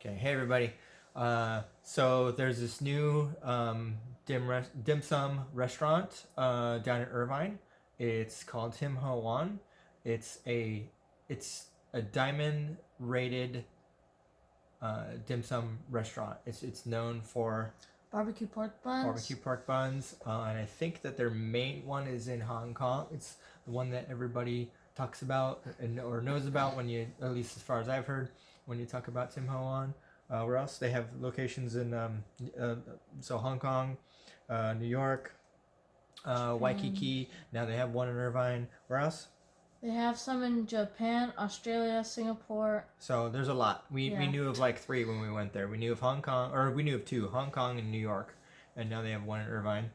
Okay, hey everybody. So there's this new dim sum restaurant down in Irvine. It's called Tim Ho Wan. It's a diamond rated dim sum restaurant. It's known for Barbecue pork buns. And I think that their main one is in Hong Kong. It's the one that everybody talks about or knows about when you, at least as far as I've heard, when you talk about Tim Ho Wan. Where else? They have locations in Hong Kong, New York, Waikiki. Now they have one in Irvine. Where else? They have some in Japan, Australia, Singapore. So there's a lot. We knew of like 3 when we went there. We knew of Hong Kong, or we knew of 2, Hong Kong and New York, and now they have one in Irvine.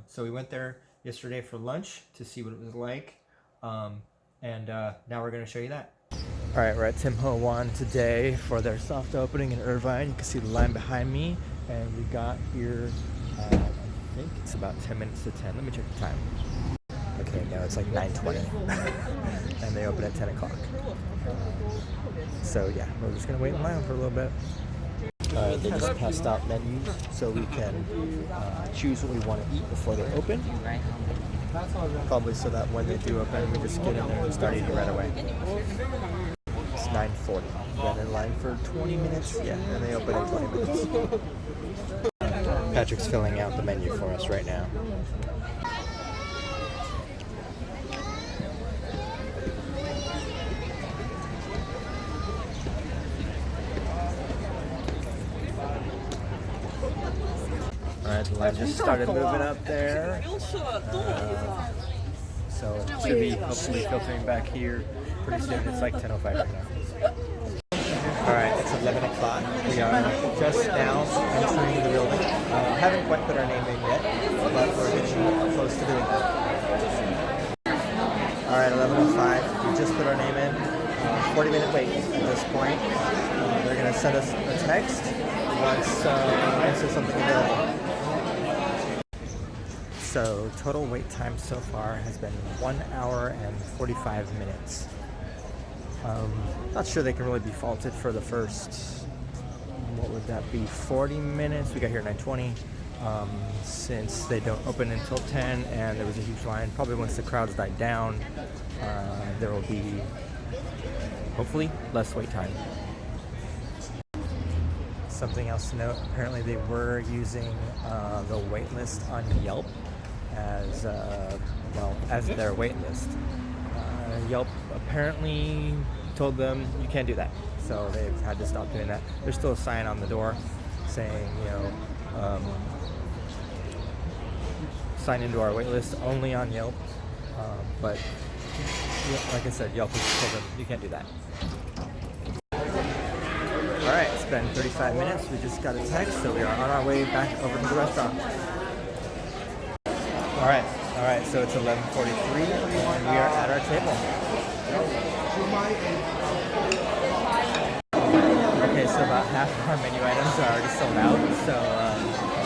So we went there yesterday for lunch to see what it was like, and now we're going to show you that. All right, we're at Tim Ho Wan today for their soft opening in Irvine. You can see the line behind me, and we got here, I think it's about 10 minutes to 10. Let me check the time. Okay, now it's like 9:20, and they open at 10 o'clock. So yeah, we're just gonna wait in line for a little bit. They just passed out menus, so we can choose what we want to eat before they open. Probably so that when they do open, we just get in there and start eating right away. It's 9:40. Been in line for 20 minutes. Yeah, and they open in 20 minutes. Patrick's filling out the menu for us right now. Alright, the line just started moving up there. So it should be hopefully filtering back here pretty soon. It's like 10:05 right now. Alright, it's 11 o'clock. We are just now entering the building. Haven't quite put our name in yet, but we're getting close to doing that. Alright, 11:05. We just put our name in. 40-minute wait at this point. They're going to send us a text once there's something available. So total wait time so far has been 1 hour and 45 minutes. Not sure they can really be faulted for the first, what would that be, 40 minutes? We got here at 9:20. Since they don't open until 10 and there was a huge line, probably once the crowds died down, there will be, hopefully, less wait time. Something else to note, apparently they were using the wait list on Yelp as their wait list. Yelp apparently told them you can't do that, so they've had to stop doing that. There's still a sign on the door saying, sign into our wait list only on Yelp, but like I said, Yelp has told them you can't do that. Alright, it's been 35 minutes. We just got a text, so we are on our way back over to the restaurant. Alright, so it's 11:43 and we are at our table. Okay, so about half of our menu items are already sold out, so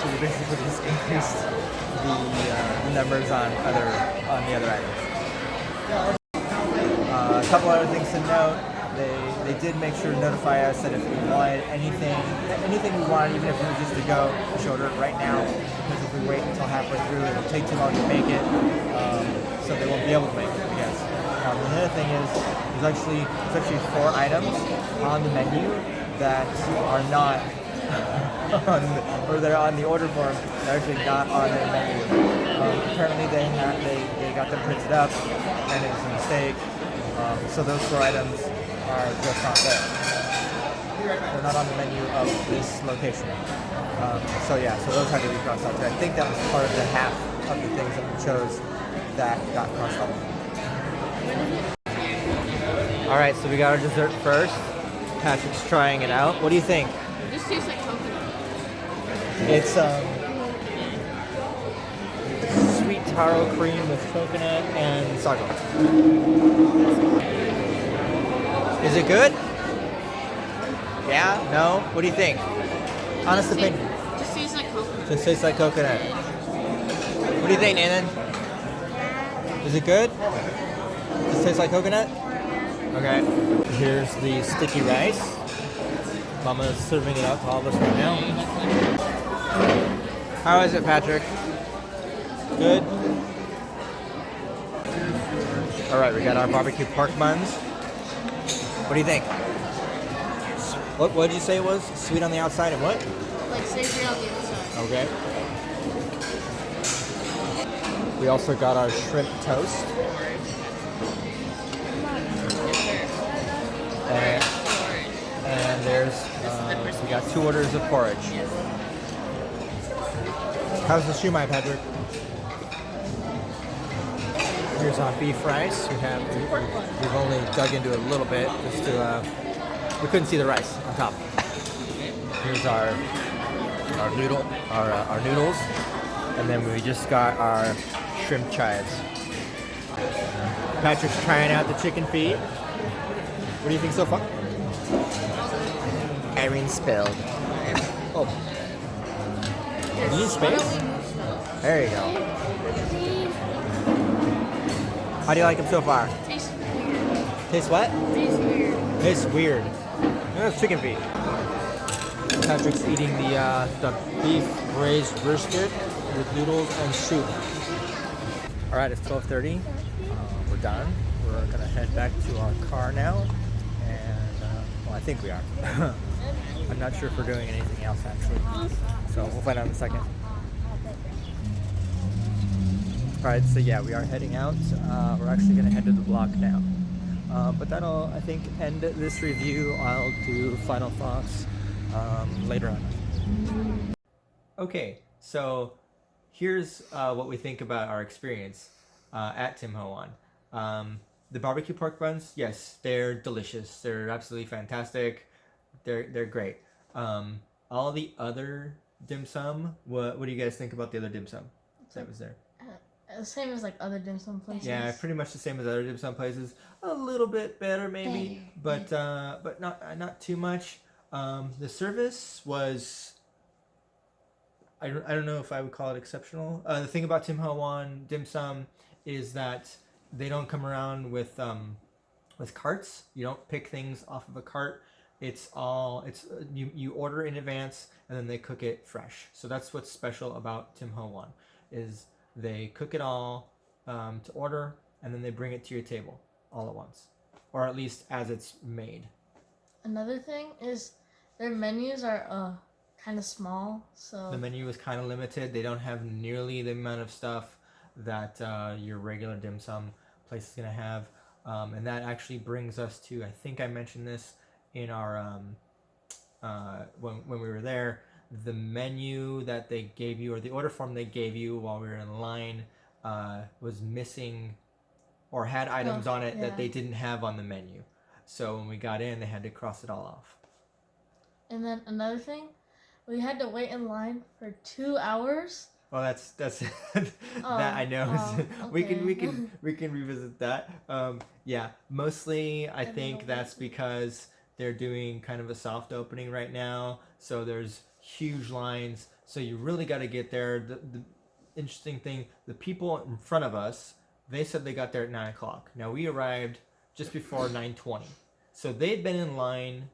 we basically just increased the numbers on the other items. A couple other things to note. They did make sure to notify us that if we wanted anything we wanted, even if it was just to go, we should order it right now, because if we wait until halfway through, it'll take too long to make it, so they won't be able to make it, I guess. The other thing is, there's actually 4 items on the menu that are not they're on the order form. They're actually not on the menu. Apparently they got them printed up, and it was a mistake. So those 4 items are just not there. They're not on the menu of this location. So those had to be crossed out too. I think that was part of the half of the things that we chose that got crossed off. Alright, so we got our dessert first. Patrick's trying it out. What do you think? This tastes like coconut. It's sweet taro cream with coconut and sago. Is it good? Yeah? No? What do you think? Honest opinion. Just tastes like coconut. Just tastes like coconut. What do you think, Nathan? Is it good? Just tastes like coconut? Okay. Here's the sticky rice. Mama's serving it out to all of us right now. How is it, Patrick? Good? Alright, we got our barbecue pork buns. What do you think? What did you say it was? Sweet on the outside and what? Like savory on the inside. Okay. We also got our shrimp toast. And there's, we got 2 orders of porridge. How's the shumai, Patrick? Here's our beef rice. We've only dug into it a little bit just to, we couldn't see the rice on top. Here's our noodles. And then we just got our shrimp chives. Patrick's trying out the chicken feet. What do you think so far? Irene spilled. Oh. You need space? There you go. How do you like them so far? Tastes weird. Tastes what? Tastes weird. Tastes weird. That's chicken feet. Patrick's eating the beef braised brisket with noodles and soup. All right, it's 12:30. We're done. We're gonna head back to our car now, and well, I think we are. I'm not sure if we're doing anything else actually, so we'll find out in a second. All right, so yeah, we are heading out. We're actually gonna head to the block now, but that'll, I think, end this review. I'll do final thoughts later on. Okay, so here's what we think about our experience at Tim Ho Wan. The barbecue pork buns, yes, they're delicious. They're absolutely fantastic. They're great. All the other dim sum, what do you guys think about the other dim sum that was there? The same as like other dim sum places. Yeah, pretty much the same as other dim sum places. A little bit better maybe, but not too much. The service was, I don't know if I would call it exceptional. The thing about Tim Ho Wan dim sum is that they don't come around with carts. You don't pick things off of a cart. You order in advance and then they cook it fresh. So that's what's special about Tim Ho Wan, is they cook it all to order and then they bring it to your table all at once, or at least as it's made. Another thing is their menus are kind of small, so the menu is kind of limited. They don't have nearly the amount of stuff that your regular dim sum place is gonna have, and that actually brings us to, I think I mentioned this in our when we were there, the menu that they gave you, or the order form they gave you while we were in line, was missing or had items on it that they didn't have on the menu. So when we got in, they had to cross it all off. And then another thing, we had to wait in line for 2 hours. Well, that's that I know. Okay. We can revisit that. Yeah, mostly I think that's because they're doing kind of a soft opening right now, so there's huge lines. So you really got to get there. The interesting thing, the people in front of us, they said they got there at 9 o'clock. Now we arrived just before 9:20, so they'd been in line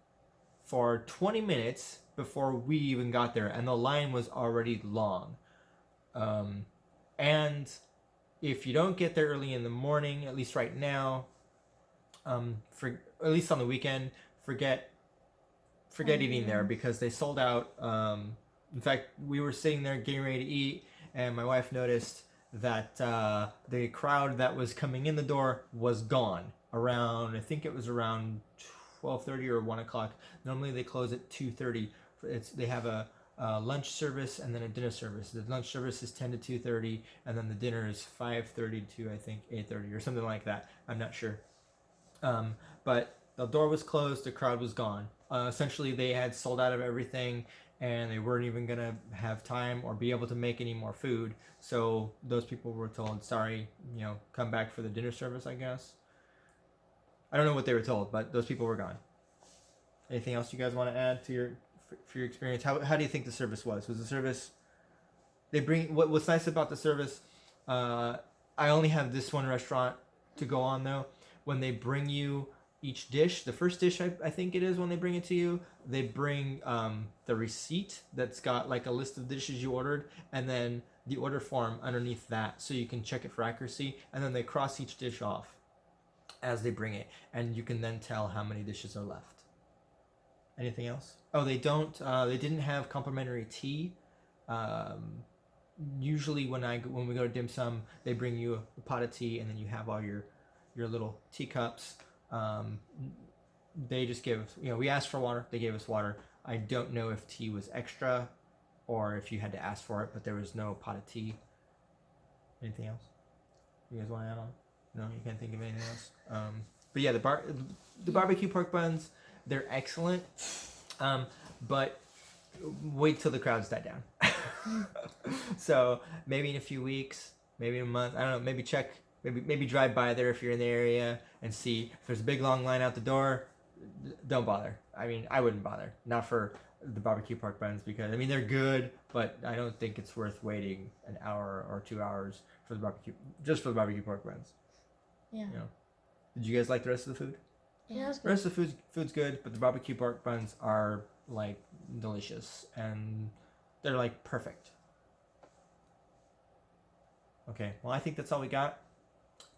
for 20 minutes before we even got there, and the line was already long. And if you don't get there early in the morning, at least right now, for at least on the weekend, forget eating there, because they sold out. In fact, we were sitting there getting ready to eat, and my wife noticed that the crowd that was coming in the door was gone around, I think it was around 12:30 or 1 o'clock. Normally they close at 2:30. They have a lunch service and then a dinner service. The lunch service is 10 to 2:30, and then the dinner is 5:30 to, I think, 8:30 or something like that. I'm not sure. But the door was closed, the crowd was gone. Essentially, they had sold out of everything, and they weren't even going to have time or be able to make any more food. So those people were told, sorry, come back for the dinner service, I guess. I don't know what they were told, but those people were gone. Anything else you guys want to add to for your experience? How do you think the service was? Was the service, what's nice about the service, I only have this one restaurant to go on though. When they bring you each dish. The first dish, I think it is when they bring it to you, they bring the receipt that's got like a list of dishes you ordered, and then the order form underneath that, so you can check it for accuracy, and then they cross each dish off as they bring it, and you can then tell how many dishes are left. Anything else? Oh, they don't. They didn't have complimentary tea. Usually when we go to dim sum, they bring you a pot of tea, and then you have all your little teacups. They just give, we asked for water. They gave us water. I don't know if tea was extra, or if you had to ask for it, but there was no pot of tea. Anything else you guys want to add on? No, you can't think of anything else. But yeah, the barbecue pork buns, they're excellent. But wait till the crowds die down. So maybe in a few weeks, maybe in a month, I don't know, maybe drive by there if you're in the area and see if there's a big long line out the door. Don't bother. I mean, I wouldn't bother. Not for the barbecue pork buns, because I mean they're good, but I don't think it's worth waiting an hour or 2 hours for the barbecue pork buns. Yeah. Did you guys like the rest of the food? Yeah, The rest of the food's good, but the barbecue pork buns are like delicious, and they're like perfect. Okay, well I think that's all we got.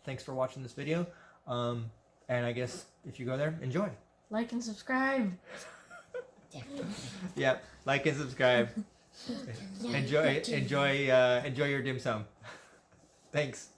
Thanks for watching this video. And I guess if you go there, enjoy. Like and subscribe. Yeah, like and subscribe. Enjoy your dim sum. Thanks.